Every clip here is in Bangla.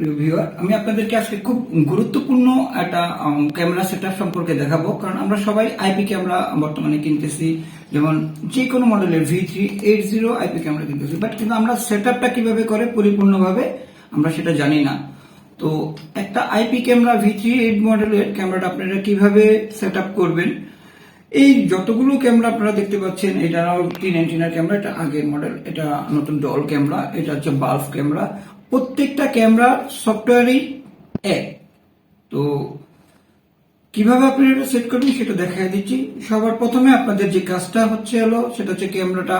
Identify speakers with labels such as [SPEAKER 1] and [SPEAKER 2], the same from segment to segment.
[SPEAKER 1] প্রিয় ভিউয়ার, আমি আপনাদেরকে আজকে খুব গুরুত্বপূর্ণ একটা ক্যামেরা সেটআপ সম্পর্কে দেখাবো। কারণ আমরা সবাই আইপি ক্যামেরা বর্তমানে কিনতেছি, যেমন যে কোনো মডেলের V380 আইপি ক্যামেরা কিনতেছি, বাট কিন্তু আমরা সেটআপটা কিভাবে করে পরিপূর্ণভাবে আমরা সেটা জানি না। তো একটা আইপি ক্যামেরা V380 মডেলের ক্যামেরাটা আপনারা কিভাবে সেটআপ করবেন, এই যতগুলো ক্যামেরা আপনারা দেখতে পাচ্ছেন, এটা তিন অ্যান্টেনার ক্যামেরা, এটা আগের মডেল, এটা নতুন ডল ক্যামেরা, এটা হচ্ছে বাল্ব ক্যামেরা, প্রত্যেকটা ক্যামেরা সফটওয়্যারই এক। তো কিভাবে আপনি এটা সেট করবেন সেটা দেখাই দিচ্ছি। সবার প্রথমে আপনাদের যে কাজটা সেটা হচ্ছে ক্যামেরাটা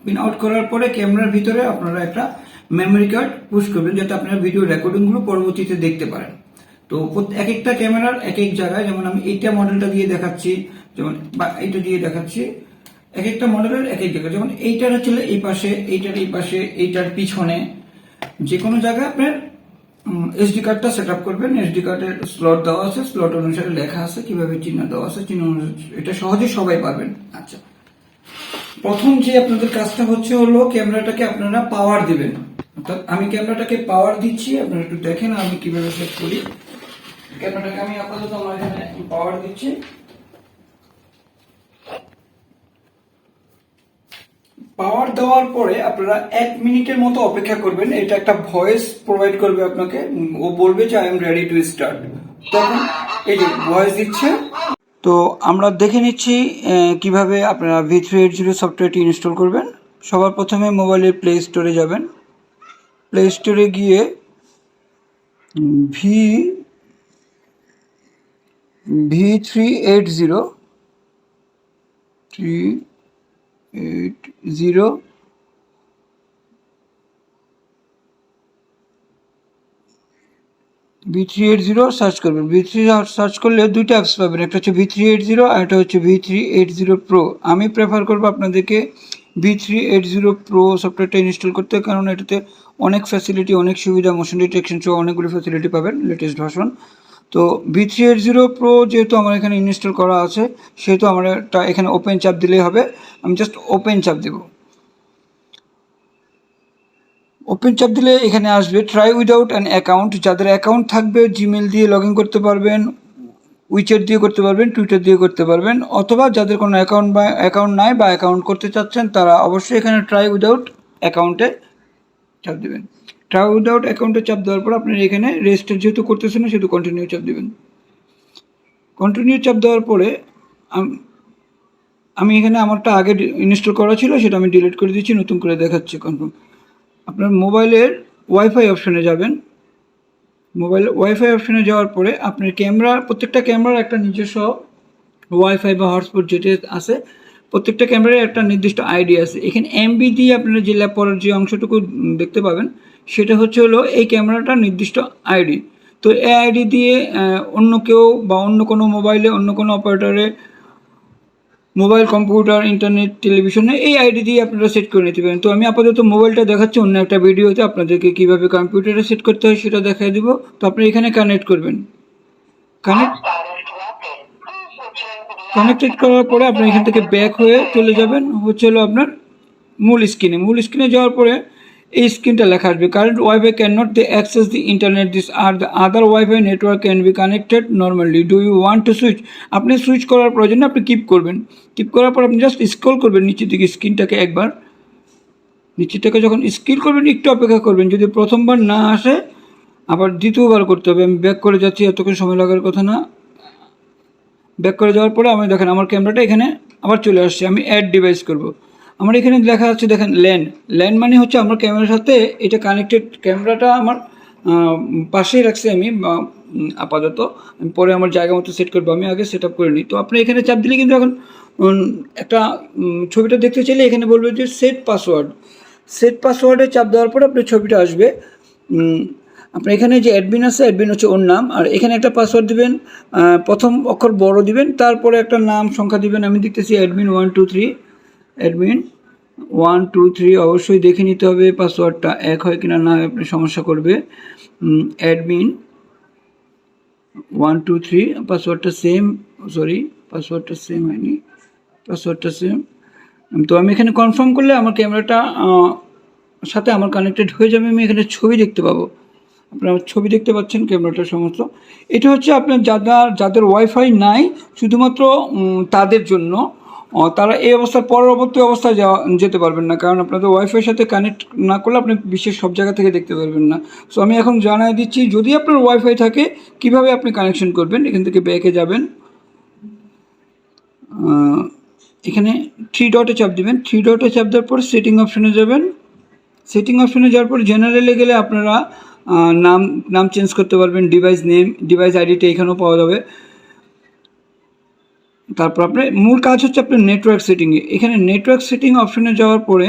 [SPEAKER 1] পিন আউট করার পরে ক্যামেরার ভিতরে আপনারা একটা মেমোরি কার্ড পুশ করবেন, যাতে আপনারা ভিডিও রেকর্ডিং গুলো পরবর্তীতে দেখতে পারেন। তো এক একটা ক্যামেরার এক এক জায়গায়, যেমন আমি এইটা মডেলটা দিয়ে দেখাচ্ছি, যেমন বা এইটা দিয়ে দেখাচ্ছি, এক একটা মডেলের এক এক জায়গায়, যেমন এইটার হচ্ছে এই পাশে, এইটার এই পাশে, এইটার পিছনে, যে কোনো জায়গায় আপনার এসডি কার্ডটা সেট আপ করবেন। এসডি কার্ডের স্লট দেওয়া আছে, স্লট অনুসারে লেখা আছে, কিভাবে চিহ্ন দেওয়া আছে, চিহ্ন এটা সহজে সবাই পারবেন। আচ্ছা, প্রথম যে আপনাদের কাজটা হলো ক্যামেরাটাকে আপনারা পাওয়ার দিবেন। অর্থাৎ আমি ক্যামেরাটাকে পাওয়ার দিচ্ছি, আপনারা একটু দেখেন আমি কিভাবে সেট করি। ক্যামেরাটাকে আমি আপাতত আমার এখানে পাওয়ার দিচ্ছি। পাওয়ার দেওয়ার পরে আপনারা 1 মিনিটের মতো অপেক্ষা করবেন। এটা একটা ভয়েস প্রোভাইড করবে আপনাকে, ও বলবে যে I am ready to start. তখন এই যে ভয়েস দিচ্ছে। তো আমরা দেখে নিচ্ছি কিভাবে আপনারা V380 সফটওয়্যারটি ইনস্টল করবেন। সবার প্রথমে মোবাইলের প্লে স্টোরে যাবেন। প্লে স্টোরে গিয়ে V380 V380 সার্চ করবেন। V3 সার্চ করলে দুইটা অ্যাপস পাবেন, একটা হচ্ছে V380 আর একটা হচ্ছে V380pro। আমি প্রেফার করবো আপনাদেরকে V380pro সফটওয়্যারটা ইনস্টল করতে, কারণ এটাতে অনেক ফ্যাসিলিটি, অনেক সুবিধা, মোশন ডিটেকশন সহ অনেকগুলো ফ্যাসিলিটি পাবেন, লেটেস্ট ভার্সন। তো V380pro যেহেতু আমার এখানে ইনস্টল করা আছে, সেহেতু আমার একটা এখানে ওপেন চাপ দিলেই হবে। আমি জাস্ট ওপেন চাপ দেব। ওপেন চাপ দিলে এখানে আসবে ট্রাই উইদাউট অ্যান অ্যাকাউন্ট। যাদের অ্যাকাউন্ট থাকবে জিমেল দিয়ে লগ ইন করতে পারবেন, উইচ্যাট দিয়ে করতে পারবেন, টুইটার দিয়ে করতে পারবেন, অথবা যাদের কোনো অ্যাকাউন্ট নাই বা অ্যাকাউন্ট করতে চাচ্ছেন, তারা অবশ্যই এখানে ট্রাই উইদাউট অ্যাকাউন্টে চাপ দেবেন। ট্রাই উইদাউট অ্যাকাউন্টে চাপ দেওয়ার পর আপনার এখানে রেজিস্টার যেহেতু করতেছেন না, সেহেতু কন্টিনিউ চাপ দেবেন। কন্টিনিউ চাপ দেওয়ার পরে আমি এখানে আমারটা আগে ইনস্টল করা ছিল, সেটা আমি ডিলিট করে দিচ্ছি, নতুন করে দেখাচ্ছি কনফার্ম। আপনার মোবাইলের ওয়াইফাই অপশনে যাবেন। মোবাইল ওয়াইফাই অপশনে যাওয়ার পরে আপনার প্রত্যেকটা ক্যামেরার একটা নিজস্ব ওয়াইফাই বা হটস্পট যেটা আছে, প্রত্যেকটা ক্যামেরার একটা নির্দিষ্ট আইডি আছে। এখানে এমবি দিয়ে আপনারা যে পরের যে অংশটুকু দেখতে পাবেন, সেটা হলো এই ক্যামেরাটার নির্দিষ্ট আইডি। তো এই আইডি দিয়ে অন্য কেউ বা অন্য কোনো মোবাইলে, অন্য কোনো অপারেটরে, মোবাইল, কম্পিউটার, ইন্টারনেট, টেলিভিশনে এই আইডি দিয়ে আপনারা সেট করে নিতে পারেন। তো আমি আপাতত মোবাইলটা দেখাচ্ছি, অন্য একটা ভিডিওতে আপনাদেরকে কীভাবে কম্পিউটারে সেট করতে হয় সেটা দেখাই দিব। তো আপনি এখানে কানেক্ট করবেন। কানেক্টেড করার পরে আপনি এখান থেকে ব্যাক হয়ে চলে যাবেন আপনার মূল স্ক্রিনে যাওয়ার পরে এই স্ক্রিনটা লেখা আসবে, current wifi can not access the internet, this are the other wifi network can be connected normally, do you want to switch. আপনি সুইচ করার প্রয়োজনে আপনি কিপ করবেন। কিপ করার পর আপনি জাস্ট স্ক্রল করবেন নিচের দিকে স্ক্রিনটাকে একবার। নিচের থেকে যখন স্ক্রল করবেন, একটু অপেক্ষা করবেন, যদি প্রথমবার না আসে আবার দ্বিতীয়বার করতে হবে। আমি ব্যাক করে যাচ্ছি, এতক্ষণ সময় লাগার কথা না। ব্যাক করে যাওয়ার পরে আমি দেখেন আমার ক্যামেরাটা এখানে আবার চলে আসছে। আমি অ্যাড ডিভাইস করব। আমার এখানে লেখা আছে দেখেন ল্যান্ড মানে হচ্ছে আমার ক্যামেরার সাথে এটা কানেক্টেড। ক্যামেরাটা আমার পাশেই রাখছি আমি আপাতত, আমি পরে আমার জায়গা মতো সেট করবো, আমি আগে সেট আপ করে নিই। তো আপনি এখানে চাপ দিলে কিন্তু এখন একটা ছবিটা দেখতে চাইলে এখানে বলবে যে সেট পাসওয়ার্ডে চাপ দেওয়ার পরে আপনার ছবিটা আসবে। আপনার এখানে যে অ্যাডমিন আছে, অ্যাডমিন হচ্ছে ওর নাম, আর এখানে একটা পাসওয়ার্ড দিবেন, প্রথম অক্ষর বড় দিবেন, তারপরে একটা নাম সংখ্যা দিবেন। আমি দেখতেছি অ্যাডমিন 1 2 3 অবশ্যই দেখে নিতে হবে পাসওয়ার্ডটা এক হয় কিনা, না হয় আপনি সমস্যা করবে। অ্যাডমিন 1 2 3 পাসওয়ার্ডটা সেম হয়নি, পাসওয়ার্ডটা সেম। তো আমি এখানে কনফার্ম করলে আমার ক্যামেরাটা সাথে আমার কানেক্টেড হয়ে যাবে। আমি এখানে ছবি দেখতে পাবো। আপনারা ছবি দেখতে পাচ্ছেন ক্যামেরাটার সমস্ত। এটা হচ্ছে আপনার যাদের ওয়াইফাই নাই শুধুমাত্র তাদের জন্য, তারা এই অবস্থার পরবর্তী অবস্থায় যেতে পারবেন না, কারণ আপনাদের ওয়াইফাইয়ের সাথে কানেক্ট না করলে আপনি বিশ্বের সব জায়গা থেকে দেখতে পারবেন না। সো আমি এখন জানাই দিচ্ছি, যদি আপনার ওয়াইফাই থাকে কিভাবে আপনি কানেকশন করবেন। এখান থেকে ব্যাকে যাবেন, এখানে 3 ডটে চাপ দিবেন। 3 ডটে চাপ দেওয়ার পর সেটিং অপশনে যাবেন। সেটিং অপশনে যাওয়ার পর জেনারেলে গেলে আপনারা নাম চেঞ্জ করতে পারবেন, ডিভাইস নেম, ডিভাইস আইডিটা এখানেও পাওয়া যাবে। তারপর আপনার মূল কাজ হচ্ছে আপনার নেটওয়ার্ক সেটিংয়ে। এখানে নেটওয়ার্ক সেটিং অপশনে যাওয়ার পরে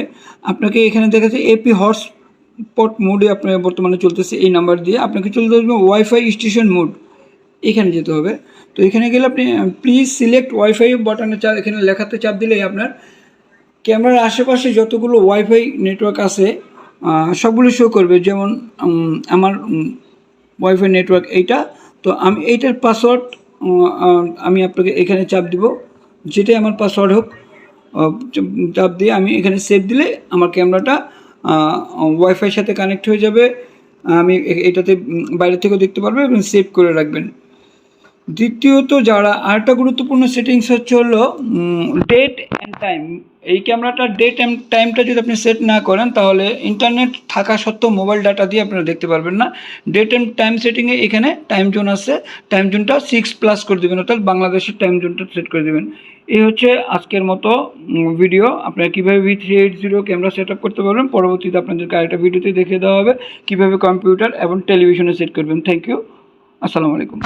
[SPEAKER 1] আপনাকে এখানে দেখা যাচ্ছে এপি হটস্পট মোডে আপনার বর্তমানে চলতেছে, এই নাম্বার দিয়ে আপনাকে চলতে হবে ওয়াইফাই স্টেশন মোড, এখানে যেতে হবে। তো এখানে গেলে আপনি প্লিজ সিলেক্ট ওয়াইফাই বাটনে এখানে লেখাতে চাপ দিলেই আপনার ক্যামেরার আশেপাশে যতগুলো ওয়াইফাই নেটওয়ার্ক আছে সবগুলো শো করবে। যেমন আমার ওয়াইফাই নেটওয়ার্ক এইটা, তো আমি এইটার পাসওয়ার্ড আমি আপনাকে এখানে চাপ দিব, যেটাই আমার পাসওয়ার্ড হোক চাপ দিয়ে আমি এখানে সেভ দিলে আমার ক্যামেরাটা ওয়াইফাইয়ের সাথে কানেক্ট হয়ে যাবে। আমি এটাতে বাইরে থেকেও দেখতে পারবো এবং সেভ করে রাখবেন। দ্বিতীয়ত যারা আরেকটা গুরুত্বপূর্ণ সেটিংস হচ্ছে হলো ডেট অ্যান্ড টাইম। এই ক্যামেরাটার ডেট অ্যান্ড টাইমটা যদি আপনি সেট না করেন তাহলে ইন্টারনেট থাকা সত্ত্বেও মোবাইল ডাটা দিয়ে আপনারা দেখতে পারবেন না। ডেট অ্যান্ড টাইম সেটিংয়ে এখানে টাইম জোন আছে, টাইম জোনটা 6+ করে দেবেন, অর্থাৎ বাংলাদেশের টাইম জোনটা সেট করে দেবেন। এই হচ্ছে আজকের মতো ভিডিও। আপনারা কীভাবে V380 ক্যামেরা সেট আপ করতে পারবেন, পরবর্তীতে আপনাদেরকে আরেকটা ভিডিওতে দেখিয়ে দেওয়া হবে কীভাবে কম্পিউটার এবং টেলিভিশনে সেট করবেন। থ্যাংক ইউ, আসসালামু আলাইকুম।